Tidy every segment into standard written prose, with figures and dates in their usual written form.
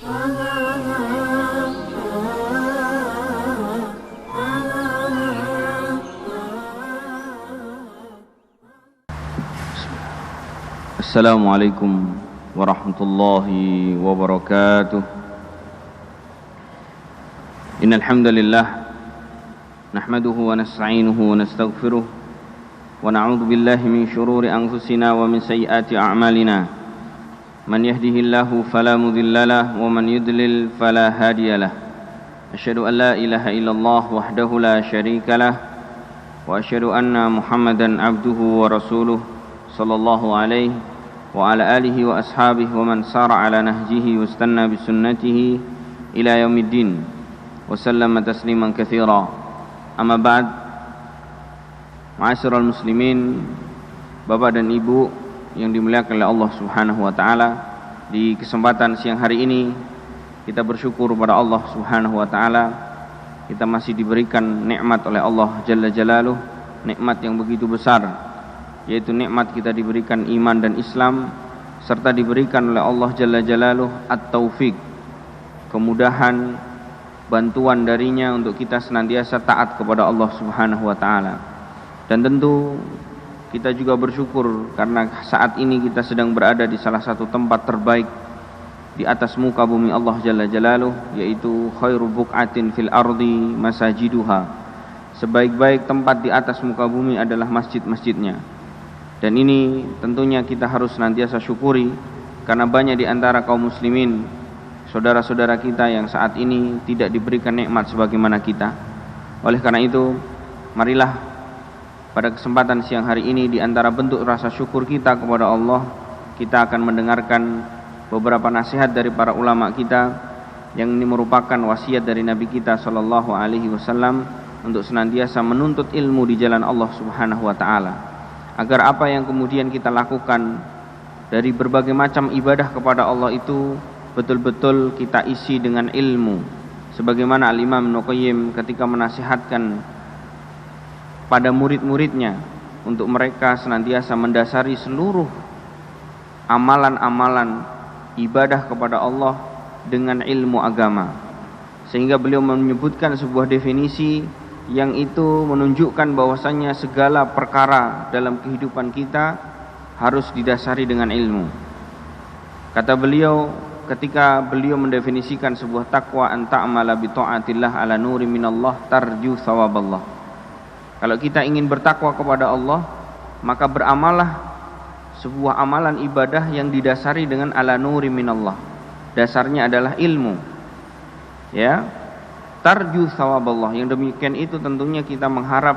Assalamualaikum warahmatullahi wabarakatuh. Innal hamdalillah nahmaduhu wa nasta'inuhu wa nastaghfiruh wa na'udzu billahi min shururi anfusina wa min sayyiati a'malina. Man yahdihillahu fala mudilla lahu wa man yudlil fala hadiyalah. Asyhadu an la ilaha illallah wahdahu la syarika lah wa asyhadu anna Muhammadan abduhu wa rasuluh sallallahu alaihi wa ala alihi wa ashabihi wa man sara ala nahjihi wa istanna bi sunnatihi ila yaumiddin wa sallama tasliman katsira. Amma ba'd. Ma'asyiral muslimin, Bapak dan Ibu yang dimuliakan oleh Allah Subhanahu wa taala, di kesempatan siang hari ini kita bersyukur kepada Allah Subhanahu wa taala. Kita masih diberikan nikmat oleh Allah Jalla Jalaluh, nikmat yang begitu besar, yaitu nikmat kita diberikan iman dan Islam, serta diberikan oleh Allah Jalla Jalaluh at-taufik, kemudahan, bantuan darinya untuk kita senantiasa taat kepada Allah Subhanahu wa taala. Dan tentu kita juga bersyukur karena saat ini kita sedang berada di salah satu tempat terbaik di atas muka bumi Allah Jalla Jalaluh, yaitu khairu buq'atin fil ardi masajiduha. Sebaik-baik tempat di atas muka bumi adalah masjid-masjidnya. Dan ini tentunya kita harus senantiasa syukuri, karena banyak di antara kaum muslimin, saudara-saudara kita yang saat ini tidak diberikan nikmat sebagaimana kita. Oleh karena itu, marilah pada kesempatan siang hari ini, di antara bentuk rasa syukur kita kepada Allah, kita akan mendengarkan beberapa nasihat dari para ulama kita, yang ini merupakan wasiat dari Nabi kita sallallahu alaihi wasallam untuk senantiasa menuntut ilmu di jalan Allah Subhanahu wa taala, agar apa yang kemudian kita lakukan dari berbagai macam ibadah kepada Allah itu betul-betul kita isi dengan ilmu. Sebagaimana Al-Imam Ibnu Qayyim ketika menasihatkan pada murid-muridnya untuk mereka senantiasa mendasari seluruh amalan-amalan ibadah kepada Allah dengan ilmu agama, sehingga beliau menyebutkan sebuah definisi yang itu menunjukkan bahwasannya segala perkara dalam kehidupan kita harus didasari dengan ilmu. Kata beliau ketika beliau mendefinisikan sebuah takwa, an ta'mala bi ta'atillah ala nuri minallah tarju thawaballah. Kalau kita ingin bertakwa kepada Allah, maka beramallah sebuah amalan ibadah yang didasari dengan ala nuri minallah. Dasarnya adalah ilmu. Ya, tarju thawaballah. Yang demikian itu tentunya kita mengharap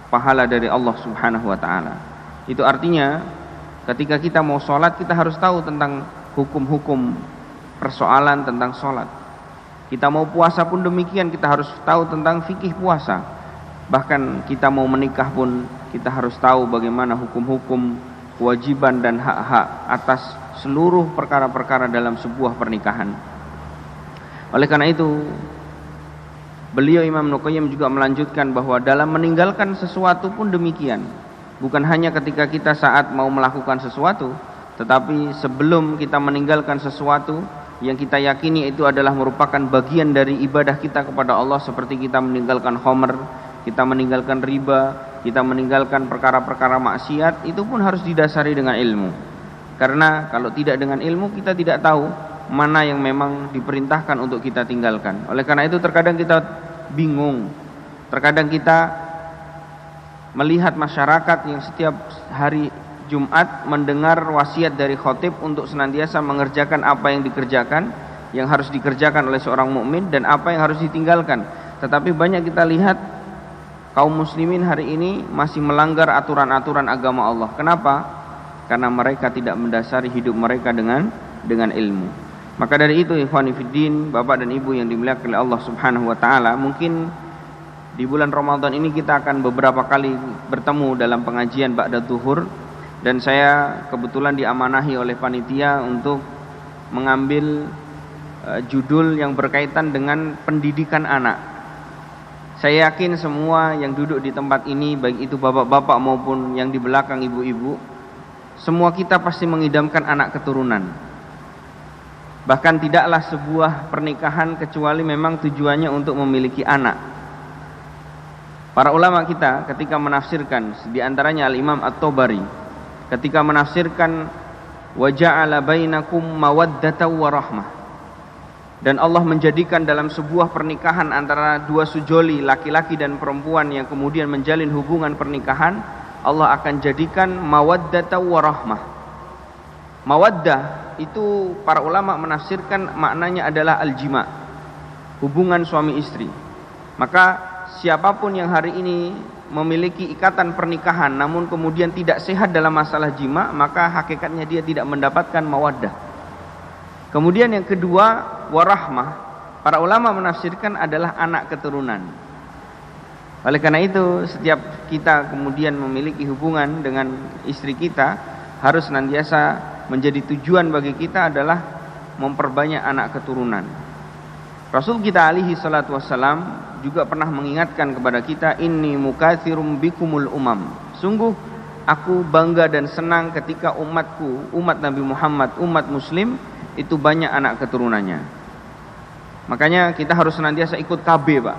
pahala dari Allah Subhanahu wa taala. Itu artinya ketika kita mau sholat, kita harus tahu tentang hukum-hukum persoalan tentang sholat. Kita mau puasa pun demikian, kita harus tahu tentang fikih puasa. Bahkan kita mau menikah pun kita harus tahu bagaimana hukum-hukum, kewajiban dan hak-hak atas seluruh perkara-perkara dalam sebuah pernikahan. Oleh karena itu, beliau Imam Ibnu Qayyim juga melanjutkan bahwa dalam meninggalkan sesuatu pun demikian. Bukan hanya ketika kita saat mau melakukan sesuatu, tetapi sebelum kita meninggalkan sesuatu yang kita yakini itu adalah merupakan bagian dari ibadah kita kepada Allah, seperti kita meninggalkan khamr, kita meninggalkan riba, kita meninggalkan perkara-perkara maksiat, itu pun harus didasari dengan ilmu. Karena kalau tidak dengan ilmu, kita tidak tahu mana yang memang diperintahkan untuk kita tinggalkan. Oleh karena itu terkadang kita bingung, terkadang kita melihat masyarakat yang setiap hari Jumat mendengar wasiat dari khotib untuk senantiasa mengerjakan apa yang dikerjakan, yang harus dikerjakan oleh seorang mukmin, dan apa yang harus ditinggalkan. Tetapi banyak kita lihat kaum muslimin hari ini masih melanggar aturan-aturan agama Allah. Kenapa? Karena mereka tidak mendasari hidup mereka dengan ilmu. Maka dari itu, ikhwani fiddin, Bapak dan Ibu yang dimuliakan oleh Allah Subhanahu wa taala, mungkin di bulan Ramadan ini kita akan beberapa kali bertemu dalam pengajian ba'da zuhur, dan saya kebetulan diamanahi oleh panitia untuk mengambil judul yang berkaitan dengan pendidikan anak. Saya yakin semua yang duduk di tempat ini, baik itu bapak-bapak maupun yang di belakang ibu-ibu, semua kita pasti mengidamkan anak keturunan. Bahkan tidaklah sebuah pernikahan kecuali memang tujuannya untuk memiliki anak. Para ulama kita ketika menafsirkan, di antaranya Al-Imam At-Tabari, ketika menafsirkan wa ja'ala bainakum mawaddatan wa rahmah, dan Allah menjadikan dalam sebuah pernikahan antara dua sujoli laki-laki dan perempuan yang kemudian menjalin hubungan pernikahan, Allah akan jadikan mawaddatan wa rahmah. Mawaddah itu para ulama menafsirkan maknanya adalah al-jima', hubungan suami istri. Maka siapapun yang hari ini memiliki ikatan pernikahan namun kemudian tidak sehat dalam masalah jima', maka hakikatnya dia tidak mendapatkan mawaddah. Kemudian yang kedua, warahmah, para ulama menafsirkan adalah anak keturunan. Oleh karena itu setiap kita kemudian memiliki hubungan dengan istri kita, harus senantiasa menjadi tujuan bagi kita adalah memperbanyak anak keturunan. Rasul kita alaihi salatu wassalam juga pernah mengingatkan kepada kita, inni mukatsirum bikumul umam, sungguh aku bangga dan senang ketika umatku, umat Nabi Muhammad, umat muslim itu banyak anak keturunannya. Makanya kita harus senantiasa ikut KB, Pak.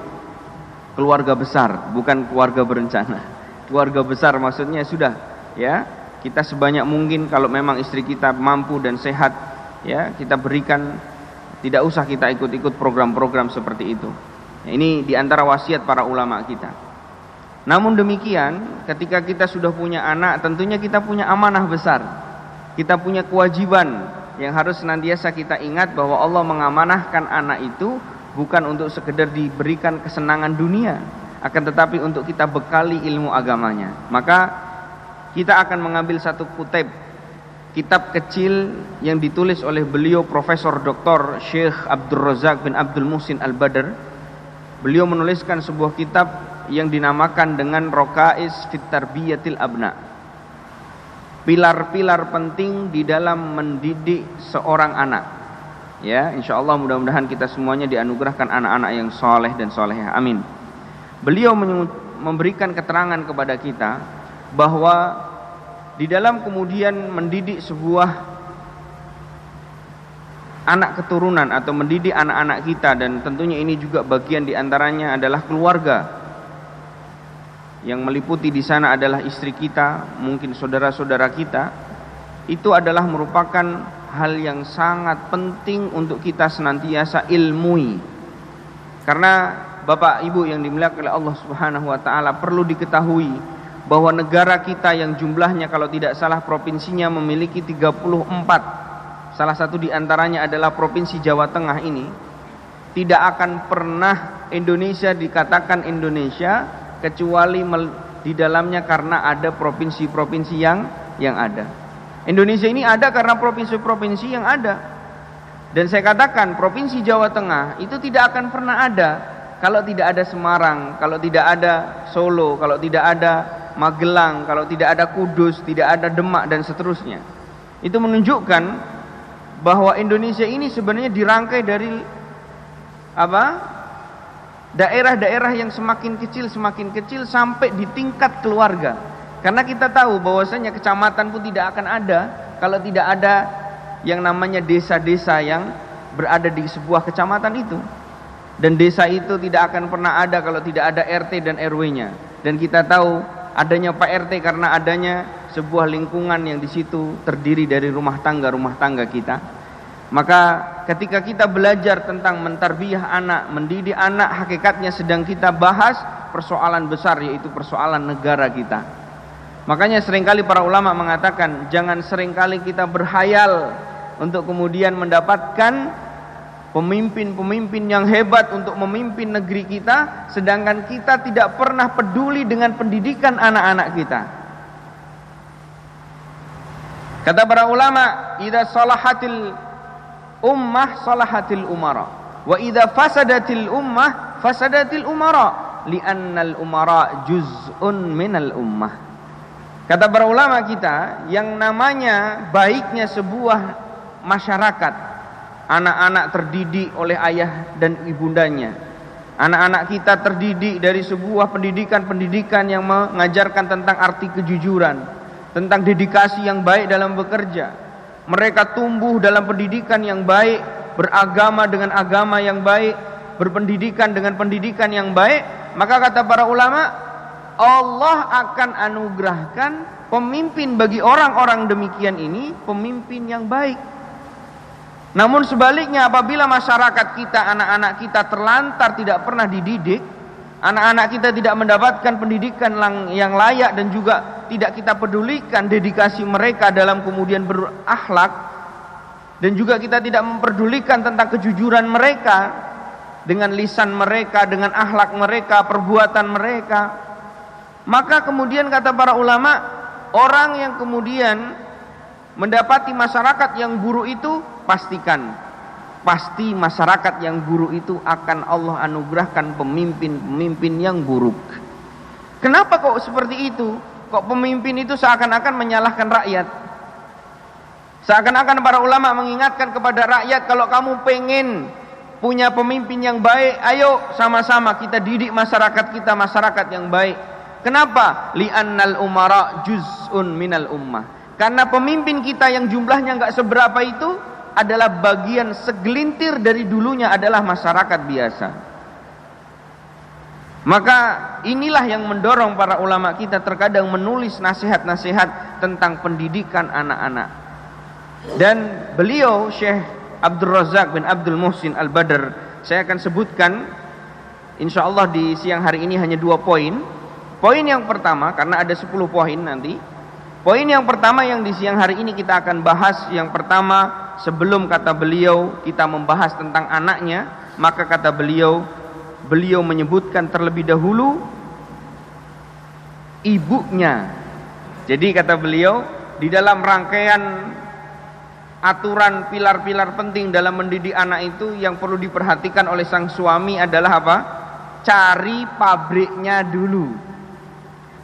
Keluarga besar, bukan keluarga berencana. Keluarga besar maksudnya sudah, ya, kita sebanyak mungkin kalau memang istri kita mampu dan sehat, ya, kita berikan, tidak usah kita ikut-ikut program-program seperti itu. Ya, ini diantara wasiat para ulama kita. Namun demikian, ketika kita sudah punya anak, tentunya kita punya amanah besar. Kita punya kewajiban yang harus senantiasa kita ingat bahwa Allah mengamanahkan anak itu bukan untuk sekedar diberikan kesenangan dunia, akan tetapi untuk kita bekali ilmu agamanya. Maka kita akan mengambil satu kitab kecil yang ditulis oleh beliau Profesor Dr. Syekh Abdul Razak bin Abdul Muhsin Al-Badr. Beliau menuliskan sebuah kitab yang dinamakan dengan Rokais fit Tarbiyatil Abna, pilar-pilar penting di dalam mendidik seorang anak. Ya, insyaallah mudah-mudahan kita semuanya dianugerahkan anak-anak yang soleh dan solehah. Amin. Beliau memberikan keterangan kepada kita bahwa di dalam kemudian mendidik sebuah anak keturunan atau mendidik anak-anak kita, dan tentunya ini juga bagian diantaranya adalah keluarga, yang meliputi di sana adalah istri kita, mungkin saudara-saudara kita, itu adalah merupakan hal yang sangat penting untuk kita senantiasa ilmui. Karena Bapak Ibu yang dimuliakan oleh Allah Subhanahu wa taala, perlu diketahui bahwa negara kita yang jumlahnya kalau tidak salah provinsinya memiliki 34, salah satu diantaranya adalah Provinsi Jawa Tengah ini, tidak akan pernah Indonesia dikatakan Indonesia kecuali di dalamnya karena ada provinsi-provinsi yang ada. Indonesia ini ada karena provinsi-provinsi yang ada. Dan saya katakan Provinsi Jawa Tengah itu tidak akan pernah ada kalau tidak ada Semarang, kalau tidak ada Solo, kalau tidak ada Magelang, kalau tidak ada Kudus, tidak ada Demak dan seterusnya. Itu menunjukkan bahwa Indonesia ini sebenarnya dirangkai dari apa? Daerah-daerah yang semakin kecil sampai di tingkat keluarga. Karena kita tahu bahwasanya kecamatan pun tidak akan ada kalau tidak ada yang namanya desa-desa yang berada di sebuah kecamatan itu. Dan desa itu tidak akan pernah ada kalau tidak ada RT dan RW-nya. Dan kita tahu adanya Pak RT karena adanya sebuah lingkungan yang di situ terdiri dari rumah tangga kita. Maka ketika kita belajar tentang mentarbiyah anak, mendidik anak, hakikatnya sedang kita bahas persoalan besar, yaitu persoalan negara kita. Makanya seringkali para ulama mengatakan, jangan seringkali kita berhayal untuk kemudian mendapatkan pemimpin-pemimpin yang hebat untuk memimpin negeri kita, sedangkan kita tidak pernah peduli dengan pendidikan anak-anak kita. Kata para ulama, idza salahatil ummah salahatil umara, wa idza fasadatil ummah fasadatil umara, li'annal umara juz'un minal ummah. Kata para ulama kita, yang namanya baiknya sebuah masyarakat, anak-anak terdidik oleh ayah dan ibundanya, anak-anak kita terdidik dari sebuah pendidikan yang mengajarkan tentang arti kejujuran, tentang dedikasi yang baik dalam bekerja. Mereka tumbuh dalam pendidikan yang baik beragama dengan agama yang baik, berpendidikan dengan pendidikan yang baik, maka kata para ulama, Allah akan anugerahkan pemimpin bagi orang-orang demikian ini, pemimpin yang baik. Namun sebaliknya, apabila masyarakat kita, anak-anak kita terlantar tidak pernah dididik, anak-anak kita tidak mendapatkan pendidikan yang layak, dan juga tidak kita pedulikan dedikasi mereka dalam kemudian berakhlak, dan juga kita tidak memperdulikan tentang kejujuran mereka dengan lisan mereka, dengan akhlak mereka, perbuatan mereka, maka kemudian kata para ulama, orang yang kemudian mendapati masyarakat yang buruk itu, pasti masyarakat yang buruk itu akan Allah anugerahkan pemimpin-pemimpin yang buruk. Kenapa kok seperti itu? Kok pemimpin itu seakan-akan menyalahkan rakyat? Seakan-akan para ulama mengingatkan kepada rakyat, kalau kamu pengen punya pemimpin yang baik, ayo sama-sama kita didik masyarakat kita, masyarakat yang baik. Kenapa? Li'annal umara juz'un minal ummah. Karena pemimpin kita yang jumlahnya enggak seberapa itu adalah bagian segelintir dari dulunya adalah masyarakat biasa. Maka inilah yang mendorong para ulama kita terkadang menulis nasihat-nasihat tentang pendidikan anak-anak. Dan beliau Syekh Abdul Razak bin Abdul Muhsin Al-Badr, saya akan sebutkan insyaallah di siang hari ini hanya 2 poin. Poin yang pertama, karena ada 10 poin nanti. Poin yang pertama yang di siang hari ini kita akan bahas, yang pertama, sebelum kata beliau kita membahas tentang anaknya, maka kata beliau menyebutkan terlebih dahulu ibunya. Jadi kata beliau, di dalam rangkaian aturan pilar-pilar penting dalam mendidik anak itu, yang perlu diperhatikan oleh sang suami adalah apa? Cari pabriknya dulu,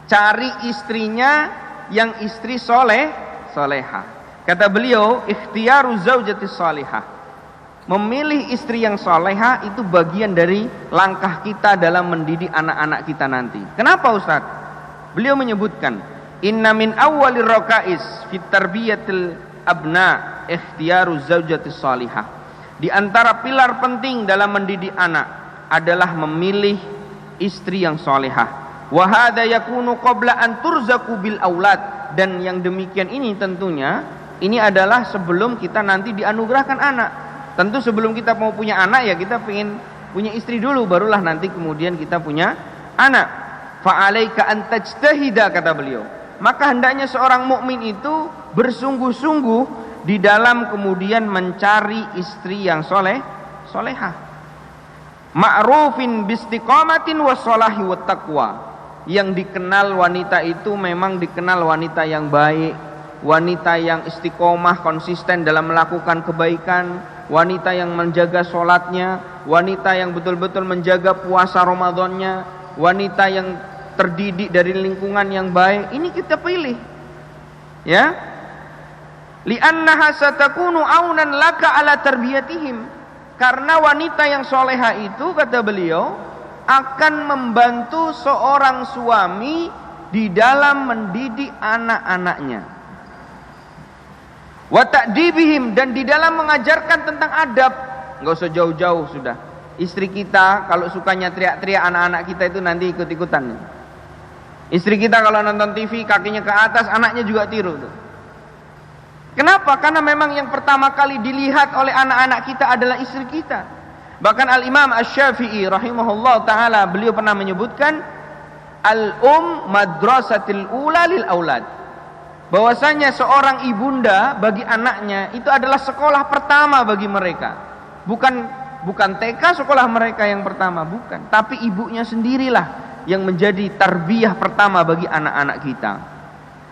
cari istrinya yang istri solehah. Kata beliau, ikhtiyaru zaujatis salihah, memilih istri yang solehah itu bagian dari langkah kita dalam mendidik anak-anak kita nanti. Kenapa Ustaz? Beliau menyebutkan, inna min awwalir raqais fit tarbiyatil abna ikhtiyaru zaujatis salihah. Di antara pilar penting dalam mendidik anak adalah memilih istri yang solehah. Wa hadza yakunu qabla an turzaku bil aulad, dan yang demikian ini tentunya ini adalah sebelum kita nanti dianugerahkan anak. Tentu sebelum kita mau punya anak ya kita pengen punya istri dulu, barulah nanti kemudian kita punya anak. Fa alaika an tajtahida, kata beliau. Maka hendaknya seorang mukmin itu bersungguh-sungguh di dalam kemudian mencari istri yang solehah. Ma'rufin bistiqamatin wassalahi wattaqwa. Yang dikenal wanita itu memang dikenal wanita yang baik, wanita yang istiqomah, konsisten dalam melakukan kebaikan, wanita yang menjaga sholatnya, wanita yang betul-betul menjaga puasa Ramadannya, wanita yang terdidik dari lingkungan yang baik. Ini kita pilih, ya. Li'annaha satakunu aunan laka ala tarbiyatihim. Karena wanita yang soleha itu, kata beliau, akan membantu seorang suami di dalam mendidik anak-anaknya. Wa ta'dibihim, dan di dalam mengajarkan tentang adab. Enggak usah jauh-jauh sudah. Istri kita kalau sukanya teriak-teriak, anak-anak kita itu nanti ikut-ikutan. Istri kita kalau nonton TV kakinya ke atas, anaknya juga tiru tuh. Kenapa? Karena memang yang pertama kali dilihat oleh anak-anak kita adalah istri kita. Bahkan Al-Imam Asy-Syafi'i rahimahullah ta'ala, beliau pernah menyebutkan madrasatil ula lil aulad, bahwasanya seorang ibunda bagi anaknya itu adalah sekolah pertama bagi mereka. Bukan TK sekolah mereka yang pertama, bukan, tapi ibunya sendirilah yang menjadi tarbiyah pertama bagi anak-anak kita.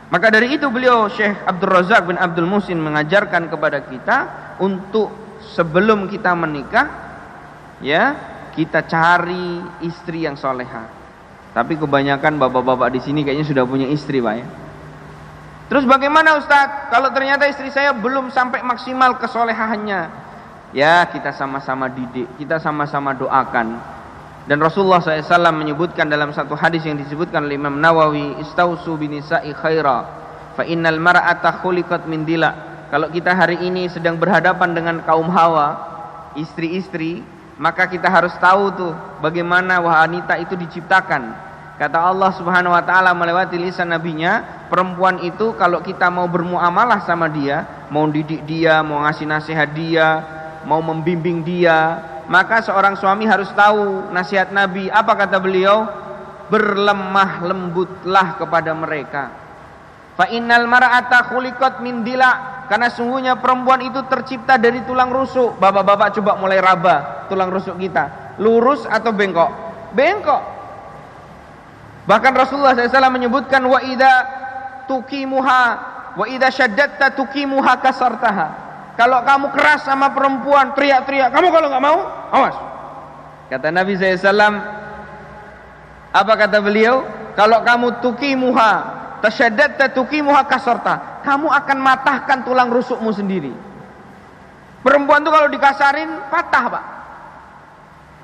Maka dari itu beliau Syekh Abdul Razak bin Abdul Muhsin mengajarkan kepada kita untuk sebelum kita menikah, ya, kita cari istri yang solehah. Tapi kebanyakan bapak-bapak di sini kayaknya sudah punya istri, Pak, ya. Terus bagaimana Ustaz kalau ternyata istri saya belum sampai maksimal kesolehaannya? Ya, kita sama-sama didik, kita sama-sama doakan. Dan Rasulullah SAW menyebutkan dalam satu hadis yang disebutkan oleh Imam Nawawi, istausu binisa'i khaira fa innal mar'ata khuliqat min dila. Kalau kita hari ini sedang berhadapan dengan kaum hawa, istri-istri, maka kita harus tahu tuh bagaimana wanita itu diciptakan. Kata Allah Subhanahu wa taala melewati lisan nabinya, perempuan itu kalau kita mau bermuamalah sama dia, mau didik dia, mau ngasih nasihat dia, mau membimbing dia, maka seorang suami harus tahu nasihat Nabi. Apa kata beliau? Berlemah lembutlah kepada mereka. Fa innal mar'ata khuliqat min dila, karena sungguhnya perempuan itu tercipta dari tulang rusuk. Bapak-bapak coba mulai raba tulang rusuk kita, lurus atau bengkok? Bengkok. Bahkan Rasulullah SAW menyebutkan wa idza tuqimuha wa idza syaddatta tuqimuha kasartaha. Kalau kamu keras sama perempuan, teriak-teriak, kamu kalau nggak mau, awas. Kata Nabi SAW, apa kata beliau? Kalau kamu tuqimuha tasyaddatta tuqimuha kasarta, kamu akan matahkan tulang rusukmu sendiri. Perempuan itu kalau dikasarin patah, Pak.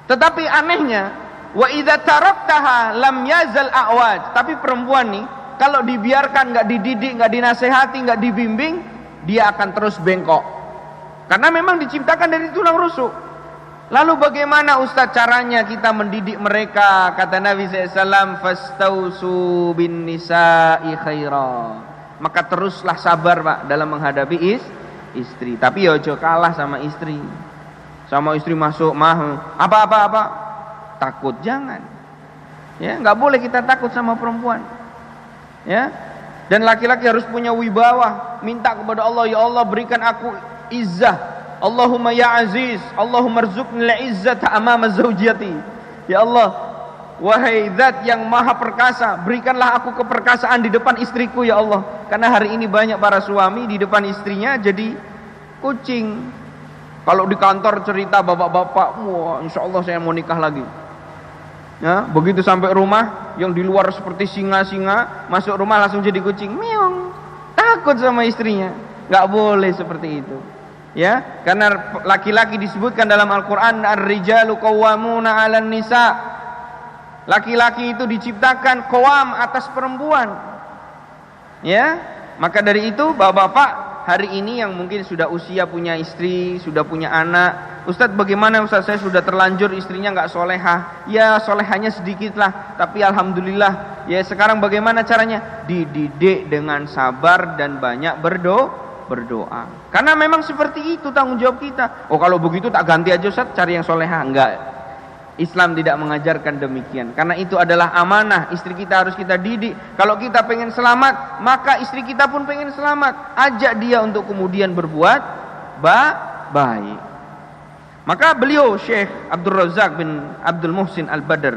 Tetapi anehnya, wa idza taraktaha lam yazal a'waj. Tapi perempuan nih kalau dibiarkan, nggak dididik, nggak dinasehati, nggak dibimbing, dia akan terus bengkok. Karena memang diciptakan dari tulang rusuk. Lalu bagaimana Ustaz caranya kita mendidik mereka? Kata Nabi SAW, fastausu bin nisa'i khaira. Maka teruslah sabar, Pak, dalam menghadapi istri. Tapi ya ojo kalah sama istri. Sama istri masuk mah apa takut, jangan. Ya, nggak boleh kita takut sama perempuan. Ya. Dan laki-laki harus punya wibawa, minta kepada Allah, ya Allah berikan aku izzah. Allahumma ya aziz, Allahumma rzuqni al-izzata amama zawjati. Ya Allah, wahai zat yang maha perkasa, berikanlah aku keperkasaan di depan istriku ya Allah. Karena hari ini banyak para suami di depan istrinya jadi kucing. Kalau di kantor cerita bapak-bapak, wah insya Allah saya mau nikah lagi. Ya, begitu sampai rumah, yang di luar seperti singa-singa, masuk rumah langsung jadi kucing, meong. Takut sama istrinya. Gak boleh seperti itu. Ya, karena laki-laki disebutkan dalam Al-Qur'an, ar-rijalu qawwamuna 'alan nisa. Laki-laki itu diciptakan qawam atas perempuan. Ya, maka dari itu bapak-bapak hari ini yang mungkin sudah usia punya istri, sudah punya anak, Ustadz bagaimana Ustadz, saya sudah terlanjur istrinya nggak solehah. Ya solehahnya sedikit lah, tapi alhamdulillah. Ya sekarang bagaimana caranya? Dididik dengan sabar dan banyak berdoa. Karena memang seperti itu tanggung jawab kita. Oh kalau begitu tak ganti aja Ustadz, cari yang solehah. Enggak, Islam tidak mengajarkan demikian. Karena itu adalah amanah. Istri kita harus kita didik. Kalau kita pengen selamat, maka istri kita pun pengen selamat. Ajak dia untuk kemudian berbuat baik. Maka beliau Syekh Abdul Razak bin Abdul Muhsin Al-Badr,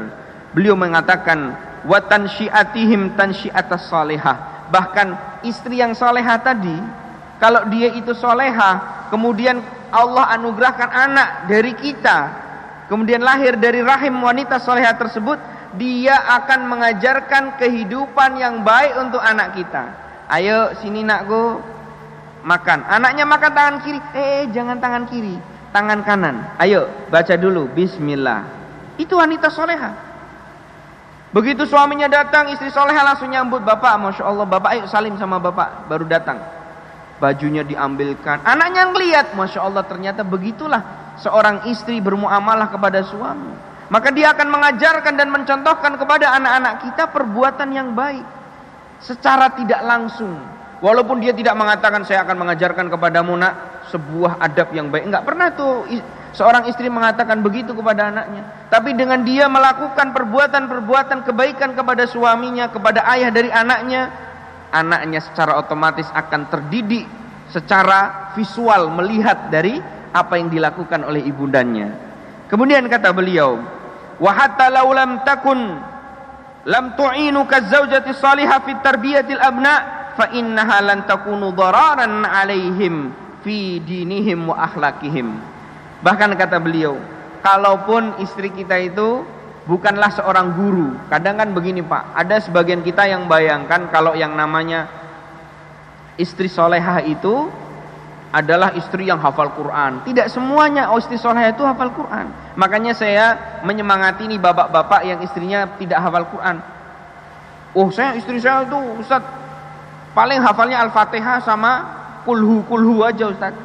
beliau mengatakan wa tansyiatihim tansyiatas salihah. Bahkan istri yang salehah tadi, kalau dia itu salehah, kemudian Allah anugerahkan anak dari kita, kemudian lahir dari rahim wanita salehah tersebut, dia akan mengajarkan kehidupan yang baik untuk anak kita. Ayo sini nakku, makan. Anaknya makan tangan kiri, jangan tangan kiri, tangan kanan. Ayo baca dulu bismillah. Itu wanita salehah. Begitu suaminya datang, istri salehah langsung nyambut, bapak, masya Allah, bapak ayo salim sama bapak, baru datang. Bajunya diambilkan, anaknya ngeliat, masya Allah, ternyata begitulah seorang istri bermuamalah kepada suami. Maka dia akan mengajarkan dan mencontohkan kepada anak-anak kita perbuatan yang baik secara tidak langsung. Walaupun dia tidak mengatakan saya akan mengajarkan kepadamu nak sebuah adab yang baik, enggak pernah tuh seorang istri mengatakan begitu kepada anaknya. Tapi dengan dia melakukan perbuatan-perbuatan kebaikan kepada suaminya, kepada ayah dari anaknya, anaknya secara otomatis akan terdidik secara visual melihat dari apa yang dilakukan oleh ibundanya. Kemudian kata beliau, wa hatta law lam takun lam tu'inu kazaujati salihah fi tarbiyatil abna fa innaha lan takunu dararan 'alaihim fi dinihim wa akhlaqihim. Bahkan kata beliau, kalaupun istri kita itu bukanlah seorang guru. Kadang kan begini Pak, ada sebagian kita yang bayangkan kalau yang namanya istri solehah itu adalah istri yang hafal Quran. Tidak semuanya istri solehah itu hafal Quran. Makanya saya menyemangati nih bapak-bapak yang istrinya tidak hafal Quran. Oh istri saya itu Ustaz paling hafalnya Al-Fatihah sama kulhu aja Ustaz.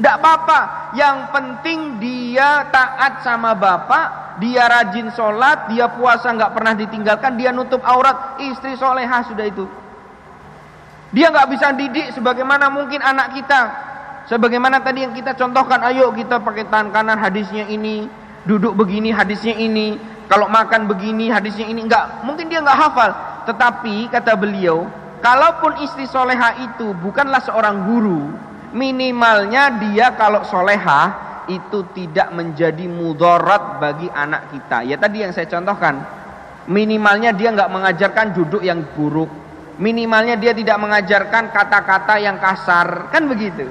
Tidak apa-apa, yang penting dia taat sama bapak, dia rajin sholat, dia puasa nggak pernah ditinggalkan, dia nutup aurat, istri solehah sudah itu. Dia nggak bisa didik sebagaimana mungkin anak kita. Sebagaimana tadi yang kita contohkan, ayo kita pakai tangan kanan hadisnya ini, duduk begini hadisnya ini, kalau makan begini hadisnya ini. Enggak, mungkin dia nggak hafal. Tetapi kata beliau, kalaupun istri soleha itu bukanlah seorang guru, minimalnya dia kalau soleha itu tidak menjadi mudarat bagi anak kita. Ya tadi yang saya contohkan, minimalnya dia nggak mengajarkan duduk yang buruk, minimalnya dia tidak mengajarkan kata-kata yang kasar, kan begitu.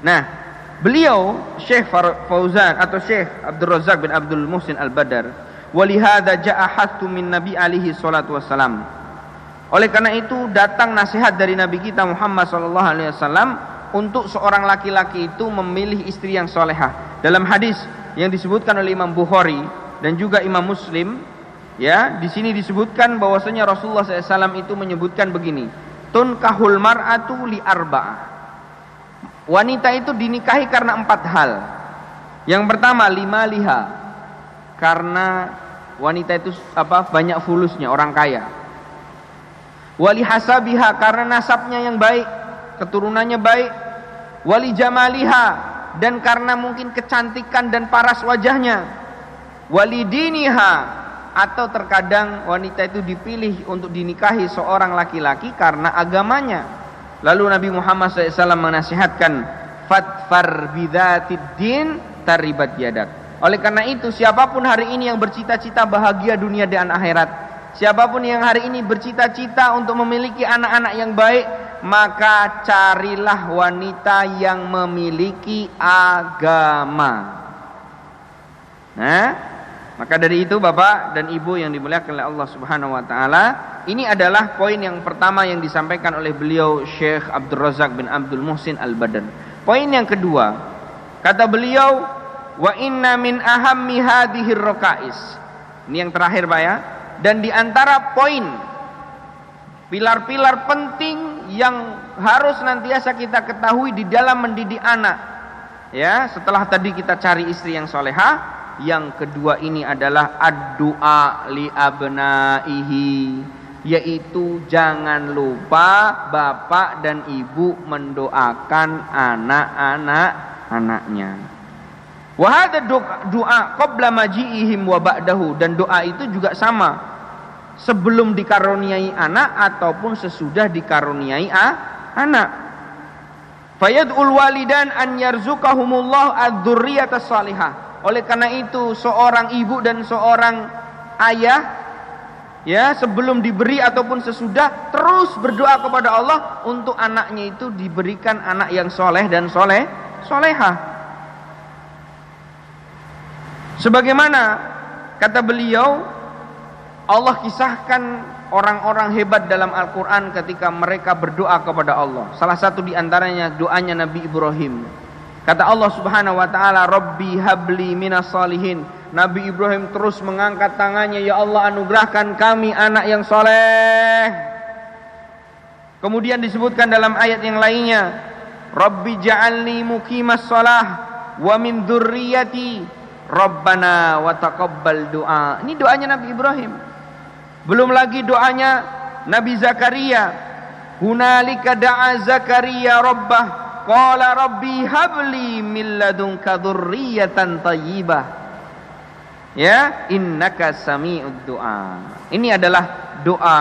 Nah, beliau Syekh Fauzan atau Syekh Abdul Razak bin Abdul Muhsin Al-Badar, walihada ja'a hattu min Nabi alaihi salatu wassalam. Oleh karena itu datang nasihat dari Nabi kita Muhammad sallallahu alaihi wasallam untuk seorang laki-laki itu memilih istri yang solehah. Dalam hadis yang disebutkan oleh Imam Bukhari dan juga Imam Muslim, ya, di sini disebutkan bahwasanya Rasulullah SAW itu menyebutkan begini, tunkahul mar'atu li arba'ah. Wanita itu dinikahi karena 4 hal. Yang pertama, lima liha, karena wanita itu banyak fulusnya, orang kaya. Wali hasabiha, karena nasabnya yang baik, keturunannya baik. Wali jamaliha, dan karena mungkin kecantikan dan paras wajahnya. Wali diniha, atau terkadang wanita itu dipilih untuk dinikahi seorang laki-laki karena agamanya. Lalu Nabi Muhammad SAW menasihatkan, fatfar bidzatid din taribat yadak. Oleh karena itu, siapapun hari ini yang bercita-cita bahagia dunia dan akhirat, siapapun yang hari ini bercita-cita untuk memiliki anak-anak yang baik, maka carilah wanita yang memiliki agama. Nah, maka dari itu Bapak dan Ibu yang dimuliakan oleh Allah Subhanahu wa taala, ini adalah poin yang pertama yang disampaikan oleh beliau Syekh Abdul Razak bin Abdul Muhsin Al-Badar. Poin yang kedua, kata beliau, wa inna min ahammi hadhir raqais. Ini yang terakhir Pak ya. Dan di antara poin pilar-pilar penting yang harus nantiasa kita ketahui di dalam mendidik anak, ya, setelah tadi kita cari istri yang solehah, yang kedua ini adalah ad-du'a li abnaihi, yaitu jangan lupa bapak dan ibu mendoakan anak-anaknya. Wa hadha du'a qabla maji'ihim wa ba'dahu, dan doa itu juga sama sebelum dikaruniai anak ataupun sesudah dikaruniai anak. Fayad'ul walidan an yarzuqahumullah ad-dzurriyyata shalihah. Oleh karena itu seorang ibu dan seorang ayah, ya, sebelum diberi ataupun sesudah terus berdoa kepada Allah untuk anaknya itu diberikan anak yang soleh dan solehah. Sebagaimana kata beliau, Allah kisahkan orang-orang hebat dalam Al-Quran ketika mereka berdoa kepada Allah. Salah satu di antaranya doanya Nabi Ibrahim. Kata Allah Subhanahu wa taala, Rabbi habli minas salihin. Nabi Ibrahim terus mengangkat tangannya, ya Allah anugerahkan kami anak yang soleh. Kemudian disebutkan dalam ayat yang lainnya, Rabbi ja'alni muqimas shalah wa min dzurriyyati Rabbana wa taqabbal du'a. Ini doanya Nabi Ibrahim. Belum lagi doanya Nabi Zakaria. Hunalika da'a Zakaria rabbah, qala rabbi habli min ladunka dzurriyyatan thayyibah. Ya, innaka sami'ud du'a. Ini adalah doa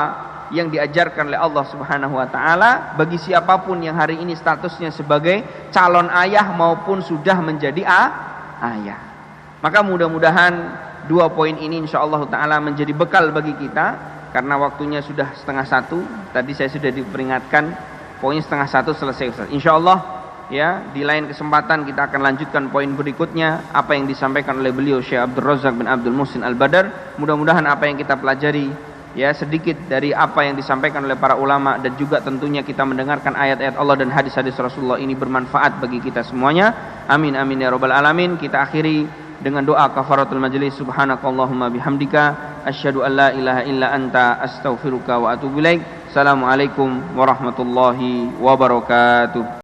yang diajarkan oleh Allah Subhanahu wa taala bagi siapapun yang hari ini statusnya sebagai calon ayah maupun sudah menjadi ayah. Maka mudah-mudahan dua poin ini insyaallah taala menjadi bekal bagi kita, karena waktunya sudah 12:30. Tadi saya sudah diperingatkan poin 12:30 selesai Ustaz. Insyaallah ya, di lain kesempatan kita akan lanjutkan poin berikutnya, apa yang disampaikan oleh beliau Syekh Abdul Razak bin Abdul Muhsin Al-Badar. Mudah-mudahan apa yang kita pelajari, ya, sedikit dari apa yang disampaikan oleh para ulama dan juga tentunya kita mendengarkan ayat-ayat Allah dan hadis-hadis Rasulullah ini bermanfaat bagi kita semuanya. Amin amin ya rabbal alamin. Kita akhiri dengan doa kafaratul majlis. Subhanakallahumma bihamdika asyhadu an la ilaha illa anta astaghfiruka wa atubu ilaik. Assalamualaikum warahmatullahi wabarakatuh.